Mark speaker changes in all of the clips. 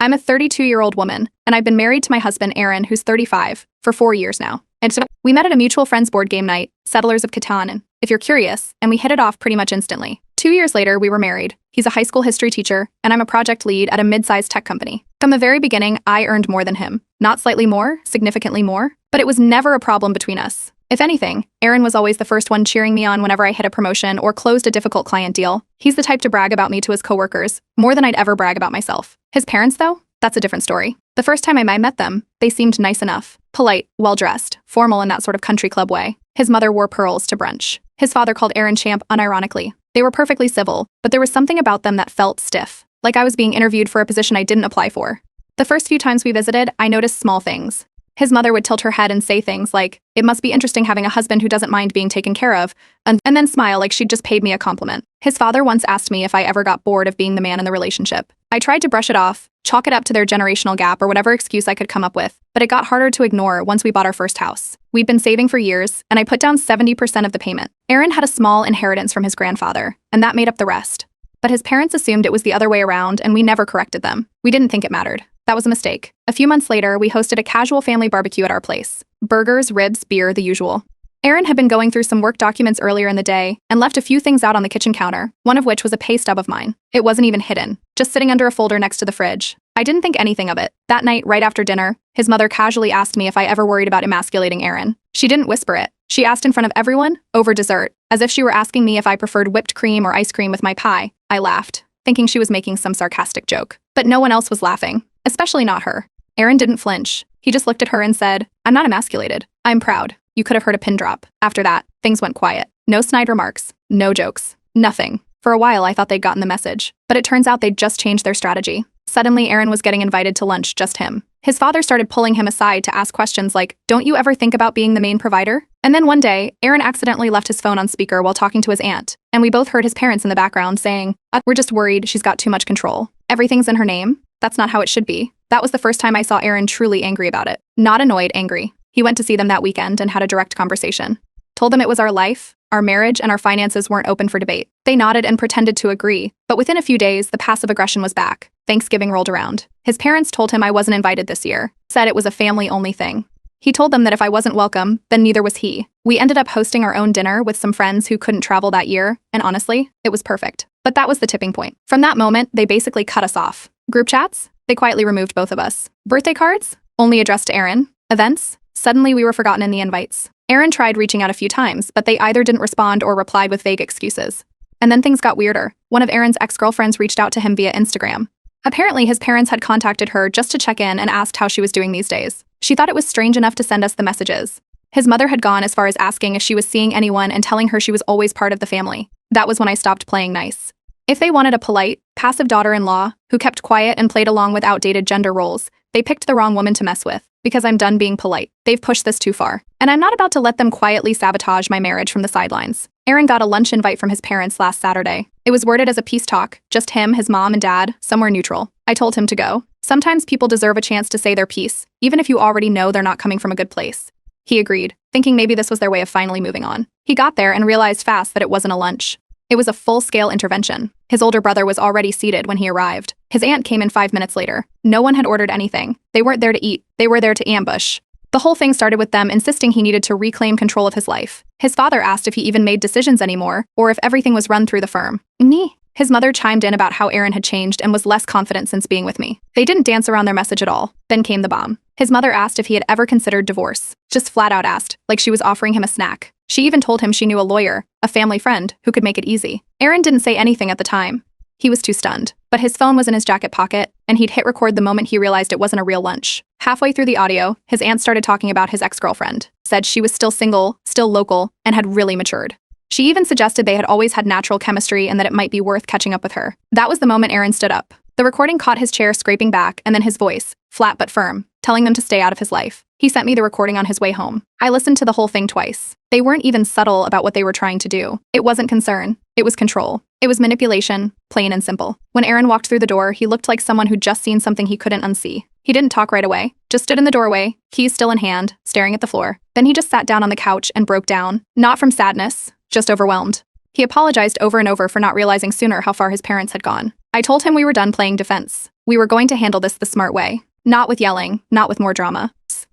Speaker 1: I'm a 32-year-old woman, and I've been married to my husband, Aaron, who's 35, for 4 years now. And so we met at a mutual friend's board game night, Settlers of Catan, and if you're curious, and we hit it off pretty much instantly. 2 years later, we were married. He's a high school history teacher, and I'm a project lead at a mid-sized tech company. From the very beginning, I earned more than him. Not slightly more, significantly more, but it was never a problem between us. If anything, Aaron was always the first one cheering me on whenever I hit a promotion or closed a difficult client deal. He's the type to brag about me to his coworkers, more than I'd ever brag about myself. His parents, though? That's a different story. The first time I met them, they seemed nice enough. Polite, well-dressed, formal in that sort of country club way. His mother wore pearls to brunch. His father called Aaron champ unironically. They were perfectly civil, but there was something about them that felt stiff, like I was being interviewed for a position I didn't apply for. The first few times we visited, I noticed small things. His mother would tilt her head and say things like, "It must be interesting having a husband who doesn't mind being taken care of," and then smile like she'd just paid me a compliment. His father once asked me if I ever got bored of being the man in the relationship. I tried to brush it off, chalk it up to their generational gap or whatever excuse I could come up with, but it got harder to ignore once we bought our first house. We'd been saving for years, and I put down 70% of the payment. Aaron had a small inheritance from his grandfather, and that made up the rest. But his parents assumed it was the other way around, and we never corrected them. We didn't think it mattered. That was a mistake. A few months later, we hosted a casual family barbecue at our place. Burgers, ribs, beer, the usual. Aaron had been going through some work documents earlier in the day and left a few things out on the kitchen counter, one of which was a pay stub of mine. It wasn't even hidden, just sitting under a folder next to the fridge. I didn't think anything of it. That night, right after dinner, his mother casually asked me if I ever worried about emasculating Aaron. She didn't whisper it. She asked in front of everyone, over dessert, as if she were asking me if I preferred whipped cream or ice cream with my pie. I laughed, thinking she was making some sarcastic joke. But no one else was laughing, especially not her. Aaron didn't flinch. He just looked at her and said, "I'm not emasculated. I'm proud." You could have heard a pin drop. After that, things went quiet. No snide remarks, no jokes, nothing. For a while, I thought they'd gotten the message, but it turns out they'd just changed their strategy. Suddenly, Aaron was getting invited to lunch, just him. His father started pulling him aside to ask questions like, "Don't you ever think about being the main provider?" And then one day, Aaron accidentally left his phone on speaker while talking to his aunt, and we both heard his parents in the background saying, "We're just worried she's got too much control. Everything's in her name. That's not how it should be." That was the first time I saw Aaron truly angry about it. Not annoyed, angry. He went to see them that weekend and had a direct conversation. Told them it was our life, our marriage, and our finances weren't open for debate. They nodded and pretended to agree, but within a few days, the passive aggression was back. Thanksgiving rolled around. His parents told him I wasn't invited this year, said it was a family-only thing. He told them that if I wasn't welcome, then neither was he. We ended up hosting our own dinner with some friends who couldn't travel that year, and honestly, it was perfect. But that was the tipping point. From that moment, they basically cut us off. Group chats? They quietly removed both of us. Birthday cards? Only addressed to Aaron. Events? Suddenly we were forgotten in the invites. Aaron tried reaching out a few times, but they either didn't respond or replied with vague excuses. And then things got weirder. One of Aaron's ex-girlfriends reached out to him via Instagram. Apparently, his parents had contacted her just to check in and asked how she was doing these days. She thought it was strange enough to send us the messages. His mother had gone as far as asking if she was seeing anyone and telling her she was always part of the family. That was when I stopped playing nice. If they wanted a polite, passive daughter-in-law who kept quiet and played along with outdated gender roles, they picked the wrong woman to mess with. Because I'm done being polite. They've pushed this too far. And I'm not about to let them quietly sabotage my marriage from the sidelines. Aaron got a lunch invite from his parents last Saturday. It was worded as a peace talk, just him, his mom, and dad, somewhere neutral. I told him to go. Sometimes people deserve a chance to say their piece, even if you already know they're not coming from a good place. He agreed, thinking maybe this was their way of finally moving on. He got there and realized fast that it wasn't a lunch. It was a full-scale intervention. His older brother was already seated when he arrived. His aunt came in 5 minutes later. No one had ordered anything. They weren't there to eat. They were there to ambush. The whole thing started with them insisting he needed to reclaim control of his life. His father asked if he even made decisions anymore, or if everything was run through the firm. Me. His mother chimed in about how Aaron had changed and was less confident since being with me. They didn't dance around their message at all. Then came the bomb. His mother asked if he had ever considered divorce. Just flat out asked, like she was offering him a snack. She even told him she knew a lawyer, a family friend, who could make it easy. Aaron didn't say anything at the time. He was too stunned. But his phone was in his jacket pocket, and he'd hit record the moment he realized it wasn't a real lunch. Halfway through the audio, his aunt started talking about his ex-girlfriend, said she was still single, still local, and had really matured. She even suggested they had always had natural chemistry and that it might be worth catching up with her. That was the moment Aaron stood up. The recording caught his chair scraping back, and then his voice, flat but firm, telling them to stay out of his life. He sent me the recording on his way home. I listened to the whole thing twice. They weren't even subtle about what they were trying to do. It wasn't concern. It was control. It was manipulation, plain and simple. When Aaron walked through the door, he looked like someone who'd just seen something he couldn't unsee. He didn't talk right away, just stood in the doorway, keys still in hand, staring at the floor. Then he just sat down on the couch and broke down, not from sadness, just overwhelmed. He apologized over and over for not realizing sooner how far his parents had gone. I told him we were done playing defense. We were going to handle this the smart way. Not with yelling, not with more drama.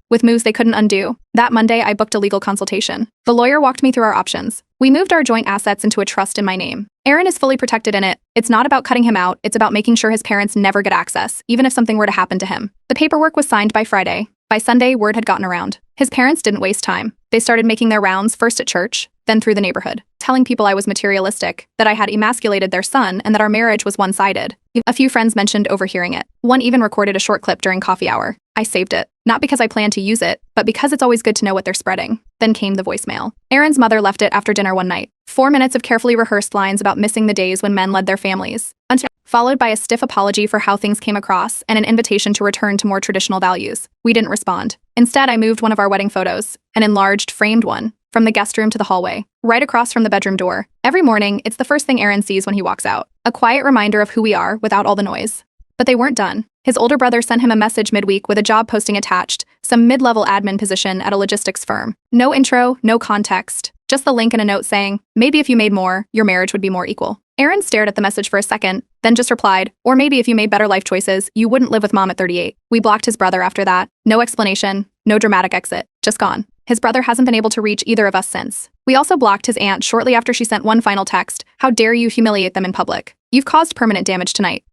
Speaker 1: With moves they couldn't undo. That Monday, I booked a legal consultation. The lawyer walked me through our options. We moved our joint assets into a trust in my name. Aaron is fully protected in it. It's not about cutting him out, it's about making sure his parents never get access, even if something were to happen to him. The paperwork was signed by Friday. By Sunday, word had gotten around. His parents didn't waste time. They started making their rounds, first at church, then through the neighborhood, telling people I was materialistic, that I had emasculated their son, and that our marriage was one-sided. A few friends mentioned overhearing it. One even recorded a short clip during coffee hour. I saved it, not because I planned to use it, but because it's always good to know what they're spreading. Then came the voicemail. Aaron's mother left it after dinner one night. 4 minutes of carefully rehearsed lines about missing the days when men led their families, followed by a stiff apology for how things came across and an invitation to return to more traditional values. We didn't respond. Instead, I moved one of our wedding photos, an enlarged, framed one, from the guest room to the hallway, right across from the bedroom door. Every morning, it's the first thing Aaron sees when he walks out. A quiet reminder of who we are without all the noise. But they weren't done. His older brother sent him a message midweek with a job posting attached, some mid-level admin position at a logistics firm. No intro, no context, just the link and a note saying, maybe if you made more, your marriage would be more equal. Aaron stared at the message for a second, then just replied, or maybe if you made better life choices, you wouldn't live with mom at 38. We blocked his brother after that. No explanation, no dramatic exit, just gone. His brother hasn't been able to reach either of us since. We also blocked his aunt shortly after she sent one final text, how dare you humiliate them in public. You've caused permanent damage tonight.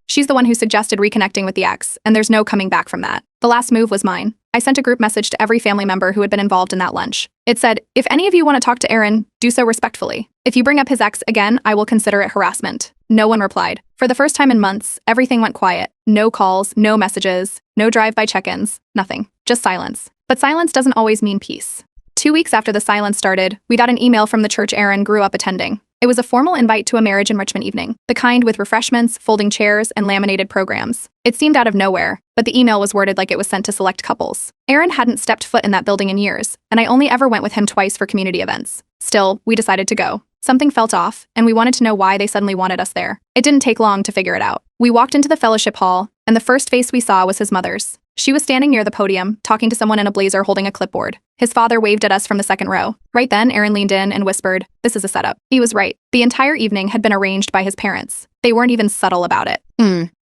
Speaker 1: She's the one who suggested reconnecting with the ex, and there's no coming back from that. The last move was mine. I sent a group message to every family member who had been involved in that lunch. It said, if any of you want to talk to Aaron, do so respectfully. If you bring up his ex again, I will consider it harassment. No one replied. For the first time in months, everything went quiet. No calls, no messages, no drive-by check-ins, nothing. Just silence. But silence doesn't always mean peace. 2 weeks after the silence started, we got an email from the church Aaron grew up attending. It was a formal invite to a marriage enrichment evening, the kind with refreshments, folding chairs, and laminated programs. It seemed out of nowhere, but the email was worded like it was sent to select couples. Aaron hadn't stepped foot in that building in years, and I only ever went with him twice for community events. Still, we decided to go. Something felt off, and we wanted to know why they suddenly wanted us there. It didn't take long to figure it out. We walked into the fellowship hall, and the first face we saw was his mother's. She was standing near the podium, talking to someone in a blazer holding a clipboard. His father waved at us from the second row. Right then, Aaron leaned in and whispered, "This is a setup." He was right. The entire evening had been arranged by his parents. They weren't even subtle about it.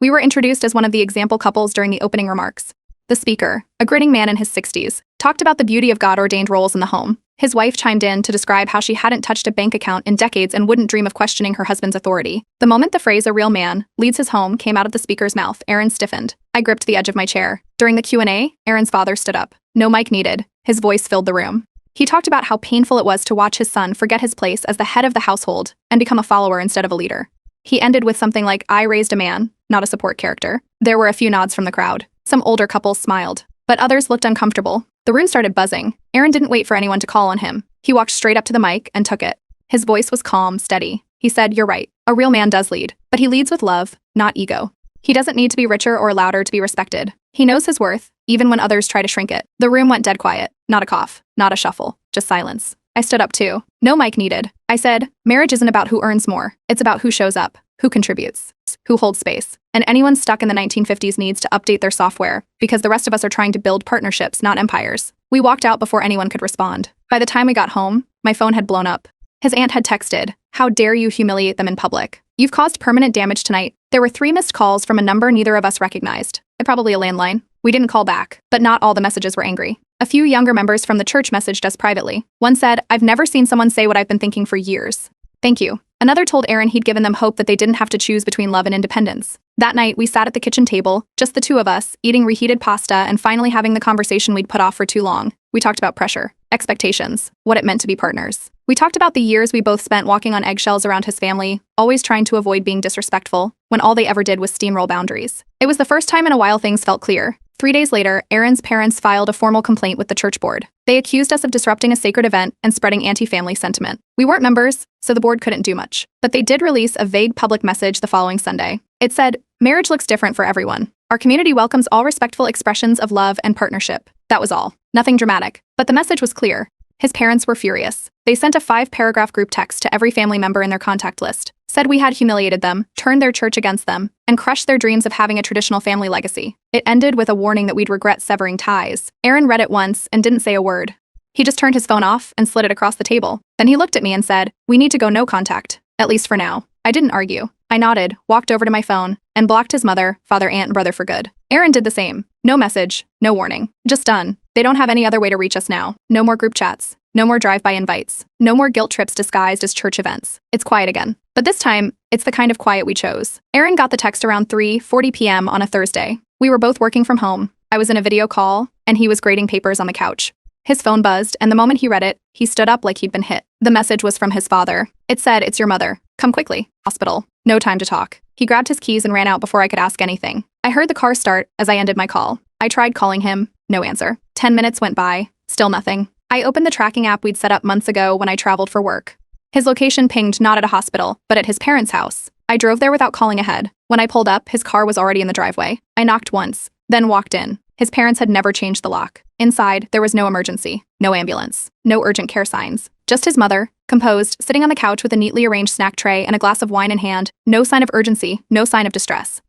Speaker 1: We were introduced as one of the example couples during the opening remarks. The speaker, a grinning man in his 60s, talked about the beauty of God-ordained roles in the home. His wife chimed in to describe how she hadn't touched a bank account in decades and wouldn't dream of questioning her husband's authority. The moment the phrase "a real man leads his home" came out of the speaker's mouth, Aaron stiffened. I gripped the edge of my chair. During the Q&A, Aaron's father stood up. No mic needed. His voice filled the room. He talked about how painful it was to watch his son forget his place as the head of the household and become a follower instead of a leader. He ended with something like, "I raised a man, not a support character." There were a few nods from the crowd. Some older couples smiled, but others looked uncomfortable. The room started buzzing. Aaron didn't wait for anyone to call on him. He walked straight up to the mic and took it. His voice was calm, steady. He said, "You're right. A real man does lead, but he leads with love, not ego. He doesn't need to be richer or louder to be respected. He knows his worth, even when others try to shrink it." The room went dead quiet. Not a cough, not a shuffle, just silence. I stood up too. No mic needed. I said, "Marriage isn't about who earns more. It's about who shows up, who contributes, who holds space. And anyone stuck in the 1950s needs to update their software, because the rest of us are trying to build partnerships, not empires." We walked out before anyone could respond. By the time we got home, my phone had blown up. His aunt had texted, "How dare you humiliate them in public? You've caused permanent damage tonight." There were 3 missed calls from a number neither of us recognized. Probably a landline. We didn't call back, but not all the messages were angry. A few younger members from the church messaged us privately. One said, "I've never seen someone say what I've been thinking for years. Thank you." Another told Aaron he'd given them hope that they didn't have to choose between love and independence. That night, we sat at the kitchen table, just the two of us, eating reheated pasta and finally having the conversation we'd put off for too long. We talked about pressure, expectations, what it meant to be partners. We talked about the years we both spent walking on eggshells around his family, always trying to avoid being disrespectful, when all they ever did was steamroll boundaries. It was the first time in a while things felt clear. 3 days later, Aaron's parents filed a formal complaint with the church board. They accused us of disrupting a sacred event and spreading anti-family sentiment. We weren't members, so the board couldn't do much. But they did release a vague public message the following Sunday. It said, "Marriage looks different for everyone. Our community welcomes all respectful expressions of love and partnership." That was all. Nothing dramatic. But the message was clear. His parents were furious. They sent a 5-paragraph group text to every family member in their contact list, said we had humiliated them, turned their church against them, and crushed their dreams of having a traditional family legacy. It ended with a warning that we'd regret severing ties. Aaron read it once and didn't say a word. He just turned his phone off and slid it across the table. Then he looked at me and said, "We need to go no contact, at least for now." I didn't argue. I nodded, walked over to my phone, and blocked his mother, father, aunt, and brother for good. Aaron did the same. No message, no warning. Just done. They don't have any other way to reach us now. No more group chats. No more drive-by invites. No more guilt trips disguised as church events. It's quiet again. But this time, it's the kind of quiet we chose. Aaron got the text around 3:40 p.m. on a Thursday. We were both working from home. I was in a video call, and he was grading papers on the couch. His phone buzzed, and the moment he read it, he stood up like he'd been hit. The message was from his father. It said, "It's your mother. Come quickly. Hospital. No time to talk." He grabbed his keys and ran out before I could ask anything. I heard the car start as I ended my call. I tried calling him. No answer. 10 minutes went by. Still nothing. I opened the tracking app we'd set up months ago when I traveled for work. His location pinged not at a hospital, but at his parents' house. I drove there without calling ahead. When I pulled up, his car was already in the driveway. I knocked once, then walked in. His parents had never changed the lock. Inside, there was no emergency, no ambulance, no urgent care signs. Just his mother, composed, sitting on the couch with a neatly arranged snack tray and a glass of wine in hand. No sign of urgency, no sign of distress.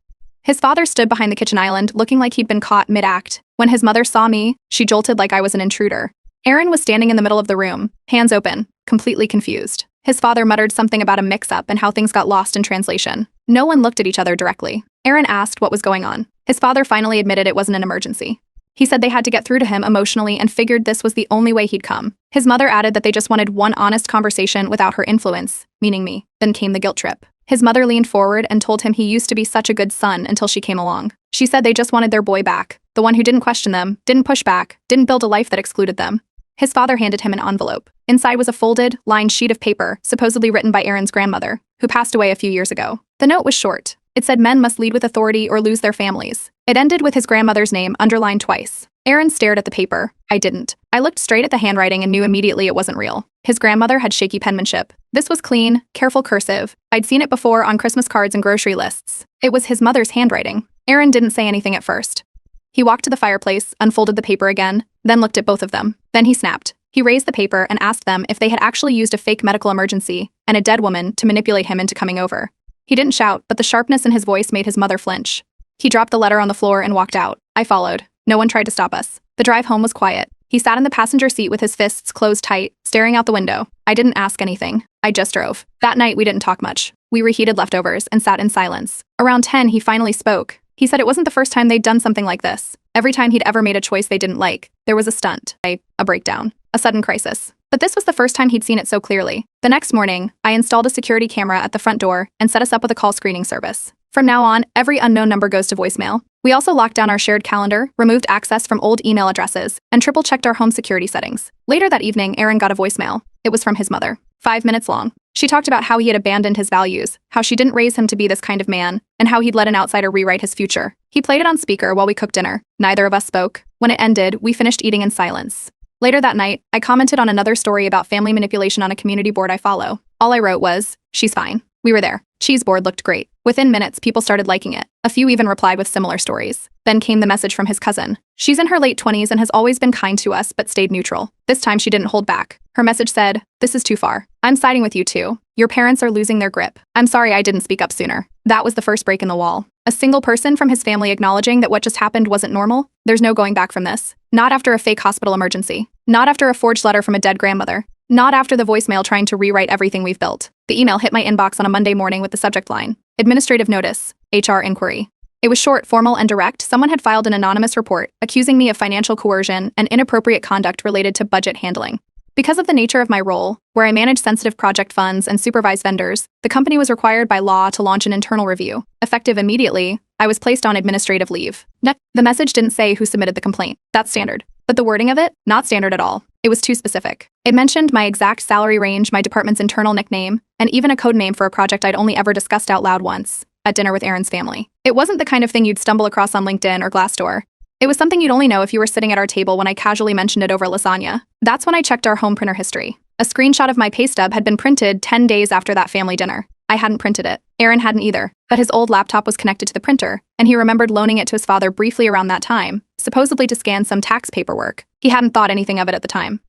Speaker 1: His father stood behind the kitchen island, looking like he'd been caught mid-act. When his mother saw me, she jolted like I was an intruder. Aaron was standing in the middle of the room, hands open, completely confused. His father muttered something about a mix-up and how things got lost in translation. No one looked at each other directly. Aaron asked what was going on. His father finally admitted it wasn't an emergency. He said they had to get through to him emotionally and figured this was the only way he'd come. His mother added that they just wanted one honest conversation without her influence, meaning me. Then came the guilt trip. His mother leaned forward and told him he used to be such a good son until she came along. She said they just wanted their boy back, the one who didn't question them, didn't push back, didn't build a life that excluded them. His father handed him an envelope. Inside was a folded, lined sheet of paper, supposedly written by Aaron's grandmother, who passed away a few years ago. The note was short. It said men must lead with authority or lose their families. It ended with his grandmother's name underlined twice. Aaron stared at the paper. I didn't. I looked straight at the handwriting and knew immediately it wasn't real. His grandmother had shaky penmanship. This was clean, careful cursive. I'd seen it before on Christmas cards and grocery lists. It was his mother's handwriting. Aaron didn't say anything at first. He walked to the fireplace, unfolded the paper again, then looked at both of them. Then he snapped. He raised the paper and asked them if they had actually used a fake medical emergency and a dead woman to manipulate him into coming over. He didn't shout, but the sharpness in his voice made his mother flinch. He dropped the letter on the floor and walked out. I followed. No one tried to stop us. The drive home was quiet. He sat in the passenger seat with his fists closed tight, staring out the window. I didn't ask anything. I just drove. That night, we didn't talk much. We reheated leftovers and sat in silence. Around 10, he finally spoke. He said it wasn't the first time they'd done something like this. Every time he'd ever made a choice they didn't like, there was a stunt, a breakdown, a sudden crisis. But this was the first time he'd seen it so clearly. The next morning, I installed a security camera at the front door and set us up with a call screening service. From now on, every unknown number goes to voicemail. We also locked down our shared calendar, removed access from old email addresses, and triple-checked our home security settings. Later that evening, Aaron got a voicemail. It was from his mother. 5 minutes long. She talked about how he had abandoned his values, how she didn't raise him to be this kind of man, and how he'd let an outsider rewrite his future. He played it on speaker while we cooked dinner. Neither of us spoke. When it ended, we finished eating in silence. Later that night, I commented on another story about family manipulation on a community board I follow. All I wrote was, "She's fine." We were there. Cheese board looked great. Within minutes, people started liking it. A few even replied with similar stories. Then came the message from his cousin. She's in her late 20s and has always been kind to us but stayed neutral. This time she didn't hold back. Her message said, "This is too far. I'm siding with you too. Your parents are losing their grip. I'm sorry I didn't speak up sooner." That was the first break in the wall. A single person from his family acknowledging that what just happened wasn't normal. There's no going back from this. Not after a fake hospital emergency. Not after a forged letter from a dead grandmother. Not after the voicemail trying to rewrite everything we've built. The email hit my inbox on a Monday morning with the subject line, "Administrative Notice, HR Inquiry." It was short, formal, and direct. Someone had filed an anonymous report accusing me of financial coercion and inappropriate conduct related to budget handling. Because of the nature of my role, where I manage sensitive project funds and supervise vendors, the company was required by law to launch an internal review. Effective immediately, I was placed on administrative leave. The message didn't say who submitted the complaint. That's standard. But the wording of it, not standard at all. It was too specific. It mentioned my exact salary range, my department's internal nickname, and even a code name for a project I'd only ever discussed out loud once, at dinner with Aaron's family. It wasn't the kind of thing you'd stumble across on LinkedIn or Glassdoor. It was something you'd only know if you were sitting at our table when I casually mentioned it over lasagna. That's when I checked our home printer history. A screenshot of my pay stub had been printed 10 days after that family dinner. I hadn't printed it. Aaron hadn't either, but his old laptop was connected to the printer, and he remembered loaning it to his father briefly around that time, supposedly to scan some tax paperwork. He hadn't thought anything of it at the time.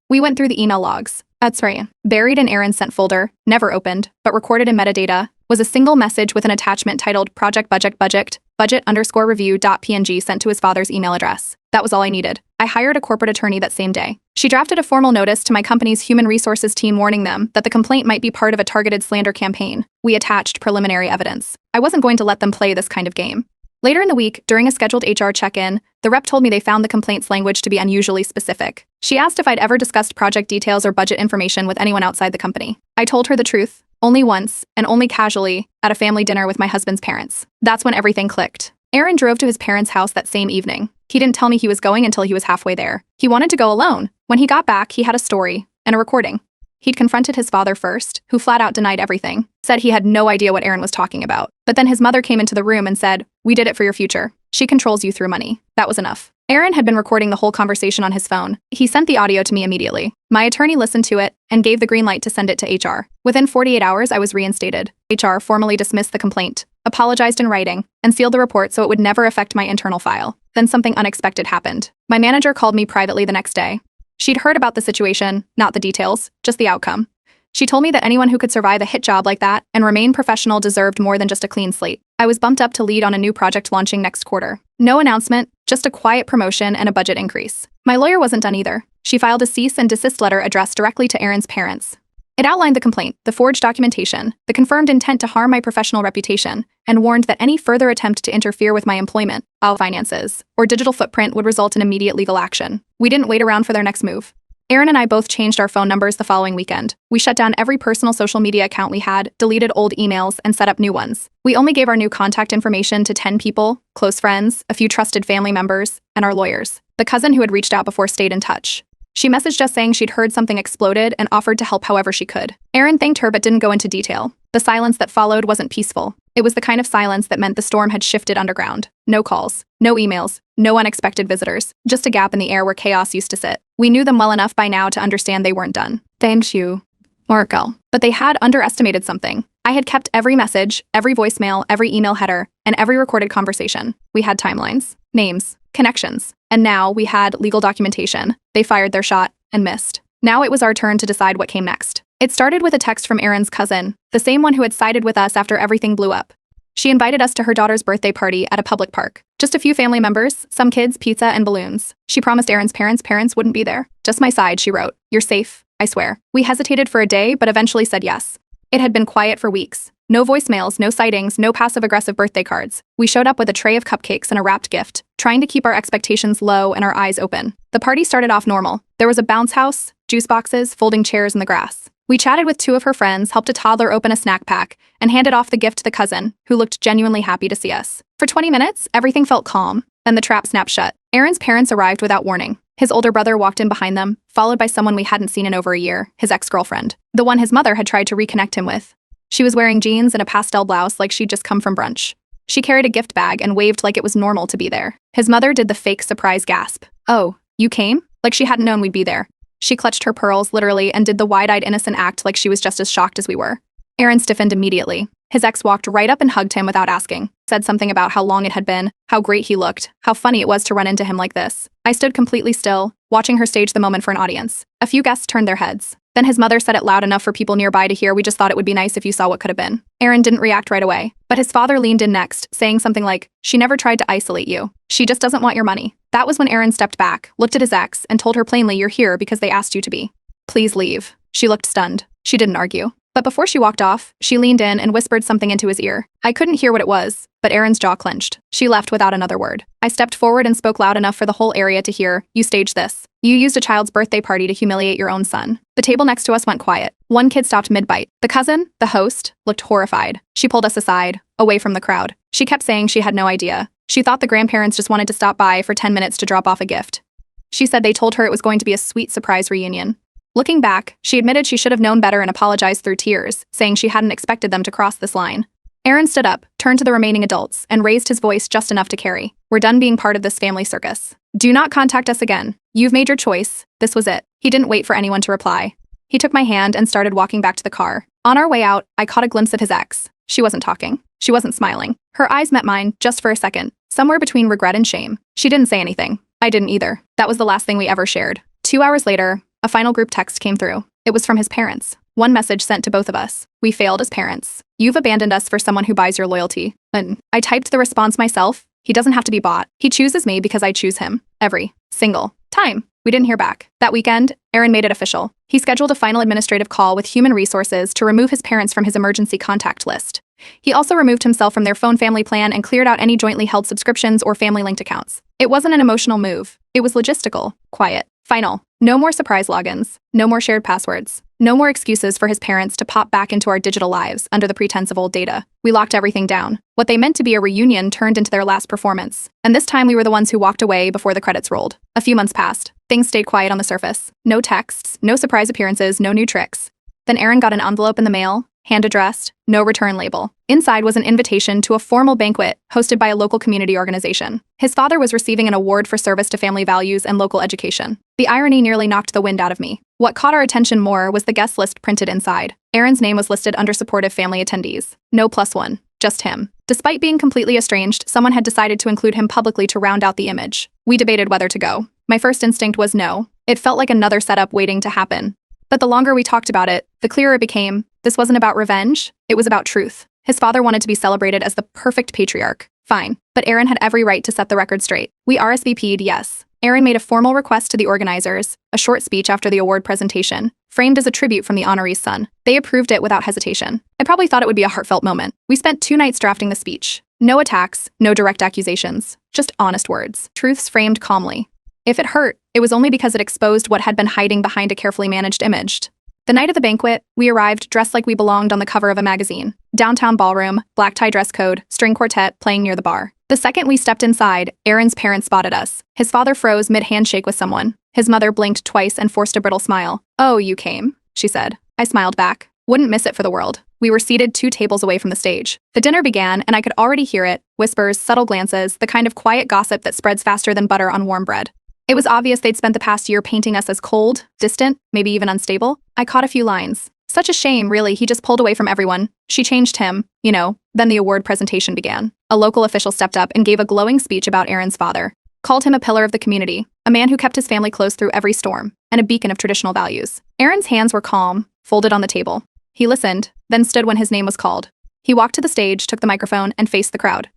Speaker 1: We went through the email logs. That's right. Buried in Aaron's sent folder, never opened, but recorded in metadata, was a single message with an attachment titled project_review.png sent to his father's email address. That was all I needed. I hired a corporate attorney that same day. She drafted a formal notice to my company's human resources team warning them that the complaint might be part of a targeted slander campaign. We attached preliminary evidence. I wasn't going to let them play this kind of game. Later in the week, during a scheduled HR check-in, the rep told me they found the complaint's language to be unusually specific. She asked if I'd ever discussed project details or budget information with anyone outside the company. I told her the truth, only once, and only casually, at a family dinner with my husband's parents. That's when everything clicked. Aaron drove to his parents' house that same evening. He didn't tell me he was going until he was halfway there. He wanted to go alone. When he got back, he had a story and a recording. He'd confronted his father first, who flat out denied everything, said he had no idea what Aaron was talking about. But then his mother came into the room and said, "We did it for your future. She controls you through money." That was enough. Aaron had been recording the whole conversation on his phone. He sent the audio to me immediately. My attorney listened to it and gave the green light to send it to HR. Within 48 hours, I was reinstated. HR formally dismissed the complaint, apologized in writing, and sealed the report so it would never affect my internal file. Then something unexpected happened. My manager called me privately the next day. She'd heard about the situation, not the details, just the outcome. She told me that anyone who could survive a hit job like that and remain professional deserved more than just a clean slate. I was bumped up to lead on a new project launching next quarter. No announcement, just a quiet promotion and a budget increase. My lawyer wasn't done either. She filed a cease and desist letter addressed directly to Aaron's parents. It outlined the complaint, the forged documentation, the confirmed intent to harm my professional reputation, and warned that any further attempt to interfere with my employment, finances, or digital footprint would result in immediate legal action. We didn't wait around for their next move. Aaron and I both changed our phone numbers the following weekend. We shut down every personal social media account we had, deleted old emails, and set up new ones. We only gave our new contact information to 10 people, close friends, a few trusted family members, and our lawyers. The cousin who had reached out before stayed in touch. She messaged us saying she'd heard something exploded and offered to help however she could. Aaron thanked her but didn't go into detail. The silence that followed wasn't peaceful. It was the kind of silence that meant the storm had shifted underground. No calls, no emails, no unexpected visitors, just a gap in the air where chaos used to sit. We knew them well enough by now to understand they weren't done. Thanks you, Markel. But they had underestimated something. I had kept every message, every voicemail, every email header, and every recorded conversation. We had timelines, names, connections, and now we had legal documentation. They fired their shot and missed. Now it was our turn to decide what came next. It started with a text from Aaron's cousin, the same one who had sided with us after everything blew up. She invited us to her daughter's birthday party at a public park. Just a few family members, some kids, pizza, and balloons. She promised Aaron's parents wouldn't be there. Just my side, she wrote. "You're safe, I swear." We hesitated for a day, but eventually said yes. It had been quiet for weeks. No voicemails, no sightings, no passive-aggressive birthday cards. We showed up with a tray of cupcakes and a wrapped gift, trying to keep our expectations low and our eyes open. The party started off normal. There was a bounce house, juice boxes, folding chairs in the grass. We chatted with two of her friends, helped a toddler open a snack pack, and handed off the gift to the cousin, who looked genuinely happy to see us. For 20 minutes, everything felt calm. Then the trap snapped shut. Aaron's parents arrived without warning. His older brother walked in behind them, followed by someone we hadn't seen in over a year, his ex-girlfriend, the one his mother had tried to reconnect him with. She was wearing jeans and a pastel blouse like she'd just come from brunch. She carried a gift bag and waved like it was normal to be there. His mother did the fake surprise gasp. "Oh, you came?" Like she hadn't known we'd be there. She clutched her pearls, literally, and did the wide-eyed innocent act like she was just as shocked as we were. Aaron stiffened immediately. His ex walked right up and hugged him without asking. Said something about how long it had been, how great he looked, how funny it was to run into him like this. I stood completely still, watching her stage the moment for an audience. A few guests turned their heads. Then his mother said it loud enough for people nearby to hear. "We just thought it would be nice if you saw what could have been." Aaron didn't react right away, but his father leaned in next, saying something like, "She never tried to isolate you. She just doesn't want your money." That was when Aaron stepped back, looked at his ex, and told her plainly, "You're here because they asked you to be. Please leave." She looked stunned. She didn't argue. But before she walked off, she leaned in and whispered something into his ear. I couldn't hear what it was, but Aaron's jaw clenched. She left without another word. I stepped forward and spoke loud enough for the whole area to hear. "You staged this. You used a child's birthday party to humiliate your own son." The table next to us went quiet. One kid stopped mid-bite. The cousin, the host, looked horrified. She pulled us aside, away from the crowd. She kept saying she had no idea. She thought the grandparents just wanted to stop by for 10 minutes to drop off a gift. She said they told her it was going to be a sweet surprise reunion. Looking back, she admitted she should have known better and apologized through tears, saying she hadn't expected them to cross this line. Aaron stood up, turned to the remaining adults, and raised his voice just enough to carry. "We're done being part of this family circus. Do not contact us again. You've made your choice. This was it." He didn't wait for anyone to reply. He took my hand and started walking back to the car. On our way out, I caught a glimpse of his ex. She wasn't talking. She wasn't smiling. Her eyes met mine, just for a second, somewhere between regret and shame. She didn't say anything. I didn't either. That was the last thing we ever shared. 2 hours later, a final group text came through. It was from his parents. One message sent to both of us. "We failed as parents. You've abandoned us for someone who buys your loyalty." And I typed the response myself, He doesn't have to be bought. He chooses me because I choose him. Every single time. We didn't hear back. That weekend, Aaron made it official. He scheduled a final administrative call with Human Resources to remove his parents from his emergency contact list. He also removed himself from their phone family plan and cleared out any jointly held subscriptions or family-linked accounts. It wasn't an emotional move. It was logistical, quiet, final. No more surprise logins. No more shared passwords. No more excuses for his parents to pop back into our digital lives under the pretense of old data. We locked everything down. What they meant to be a reunion turned into their last performance. And this time we were the ones who walked away before the credits rolled. A few months passed. Things stayed quiet on the surface. No texts, no surprise appearances, no new tricks. Then Aaron got an envelope in the mail, hand-addressed, no return label. Inside was an invitation to a formal banquet hosted by a local community organization. His father was receiving an award for service to family values and local education. The irony nearly knocked the wind out of me. What caught our attention more was the guest list printed inside. Aaron's name was listed under supportive family attendees. No +1, just him. Despite being completely estranged, someone had decided to include him publicly to round out the image. We debated whether to go. My first instinct was no. It felt like another setup waiting to happen. But the longer we talked about it, the clearer it became. This wasn't about revenge, it was about truth. His father wanted to be celebrated as the perfect patriarch. Fine. But Aaron had every right to set the record straight. We RSVP'd, yes. Aaron made a formal request to the organizers, a short speech after the award presentation, framed as a tribute from the honoree's son. They approved it without hesitation. I probably thought it would be a heartfelt moment. We spent 2 nights drafting the speech. No attacks, no direct accusations, just honest words. Truths framed calmly. If it hurt, it was only because it exposed what had been hiding behind a carefully managed image. The night of the banquet, we arrived dressed like we belonged on the cover of a magazine. Downtown ballroom, black tie dress code, string quartet playing near the bar. The second we stepped inside, Aaron's parents spotted us. His father froze mid-handshake with someone. His mother blinked twice and forced a brittle smile. "Oh, you came," she said. I smiled back. Wouldn't miss it for the world. We were seated 2 tables away from the stage. The dinner began, and I could already hear it. Whispers, subtle glances, the kind of quiet gossip that spreads faster than butter on warm bread. It was obvious they'd spent the past year painting us as cold, distant, maybe even unstable. I caught a few lines. Such a shame, really, he just pulled away from everyone. She changed him, you know. Then the award presentation began. A local official stepped up and gave a glowing speech about Aaron's father. Called him a pillar of the community, a man who kept his family close through every storm, and a beacon of traditional values. Aaron's hands were calm, folded on the table. He listened, then stood when his name was called. He walked to the stage, took the microphone, and faced the crowd.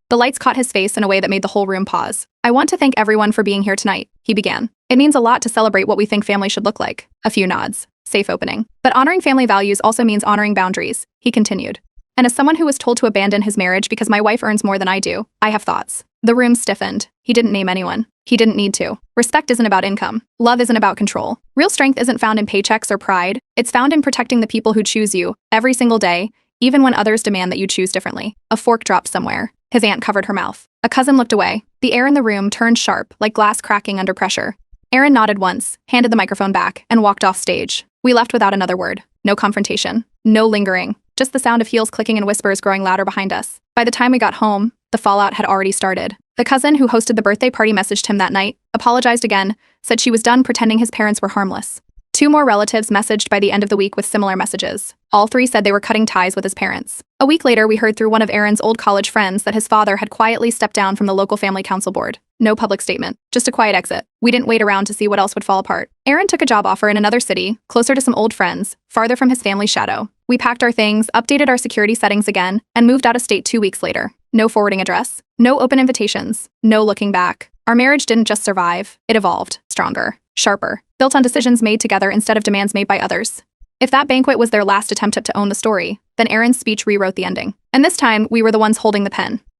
Speaker 1: The lights caught his face in a way that made the whole room pause. "I want to thank everyone for being here tonight," he began. "It means a lot to celebrate what we think family should look like." A few nods. Safe opening. "But honoring family values also means honoring boundaries," he continued. "And as someone who was told to abandon his marriage because my wife earns more than I do, I have thoughts." The room stiffened. He didn't name anyone. He didn't need to. Respect isn't about income. Love isn't about control. Real strength isn't found in paychecks or pride. It's found in protecting the people who choose you, every single day, even when others demand that you choose differently. A fork dropped somewhere. His aunt covered her mouth. A cousin looked away. The air in the room turned sharp, like glass cracking under pressure. Aaron nodded once, handed the microphone back, and walked off stage. We left without another word. No confrontation. No lingering. Just the sound of heels clicking and whispers growing louder behind us. By the time we got home, the fallout had already started. The cousin who hosted the birthday party messaged him that night, apologized again, said she was done pretending his parents were harmless. 2 more relatives messaged by the end of the week with similar messages. All 3 said they were cutting ties with his parents. A week later, we heard through one of Aaron's old college friends that his father had quietly stepped down from the local family council board. No public statement, just a quiet exit. We didn't wait around to see what else would fall apart. Aaron took a job offer in another city, closer to some old friends, farther from his family's shadow. We packed our things, updated our security settings again, and moved out of state 2 weeks later. No forwarding address, no open invitations, no looking back. Our marriage didn't just survive, it evolved, stronger, sharper, built on decisions made together instead of demands made by others. If that banquet was their last attempt to own the story, then Aaron's speech rewrote the ending. And this time, we were the ones holding the pen.